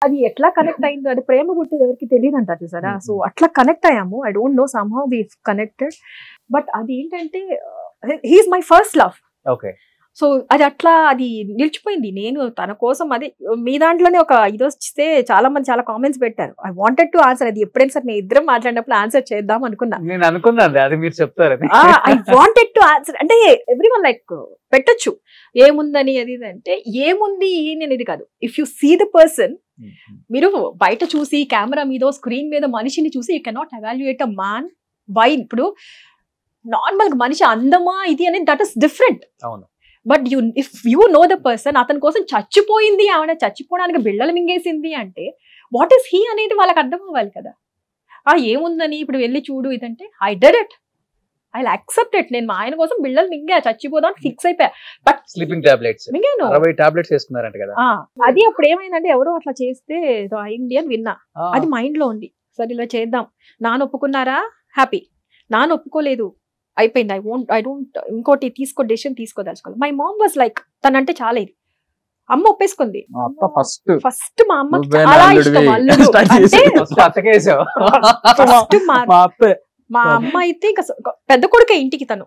అది ఎట్లా కనెక్ట్ అయిందో, అది ప్రేమ పుట్టేది ఎవరికి తెలియదు అంటారు చూసారా. సో అట్లా కనెక్ట్ అయ్యాము. I don't know, somehow we connected. But అది ఏంటంటే he's my first love. Okay. So అది అట్లా అది నిలిచిపోయింది. నేను తన కోసం అది మీ దాంట్లోనే ఒక ఇది వస్తే చాలా మంది చాలా కామెంట్స్ పెట్టారు. I wanted to answer. అది ఎప్పుడైనా సరే నేను ఇద్దరం మాట్లాడినప్పుడు ఆన్సర్ చేద్దాం అనుకున్నా. నేను అనుకున్నాను అది మీరు చెప్తారని. I wanted to answer. అంటే ఎవ్రీ వన్ లైక్ పెట్టొచ్చు ఏముందని అది అంటే ఏముంది అనేది కాదు. If you see the person, మీరు బయట చూసి కెమెరా మీద స్క్రీన్ మీద మనిషిని చూసి you cannot evaluate a man by. ఇప్పుడు నార్మల్ గా మనిషి అందమా ఇది అనేది దట్ ఇస్ డిఫరెంట్. అవును. But if you know the person, అతని కోసం చచ్చిపోయింది ఆవిడ, చచ్చిపోవడానికి బిళ్ళలు మింగేసింది అంటే వాట్ ఈస్ హీ అనేది వాళ్ళకి అర్థం అవ్వాలి కదా. ఏముందని ఇప్పుడు వెళ్ళి చూడు ఇదంటే I did it, I accept it. నేను మా ఆయన కోసం బిళ్ళలు మింగా చచ్చిపోదాం ఫిక్స్ అయిపోయా. బట్ స్లీపింగ్ టాబ్లెట్స్ మింగాను 60 టాబ్లెట్స్ వేసుకున్నారంట కదా. అది అప్పుడు ఏమైందంటే ఎవరో అట్లా చేస్తే అయింది అని విన్నా. అది మైండ్ లో ఉంది. సరే ఇలా చేద్దాం. నాన్న ఒప్పుకున్నారా, హ్యాపీ. నాన్న ఒప్పుకోలేదు, అయిపోయింది. ఐ డోంట్ ఇంకోటి డెసిషన్ తీసుకోదలుచుకోవాలి. మై మామ్ వాజ్ లైక్, తనంటే చాలా ఇది. అమ్మ ఒప్పేసుకుంది. ఫస్ట్ మా అమ్మకి చాలా ఇష్టం అల్లుడు అంటే. మా అమ్మ అయితే ఇంకా పెద్ద కొడుకే ఇంటికి తను.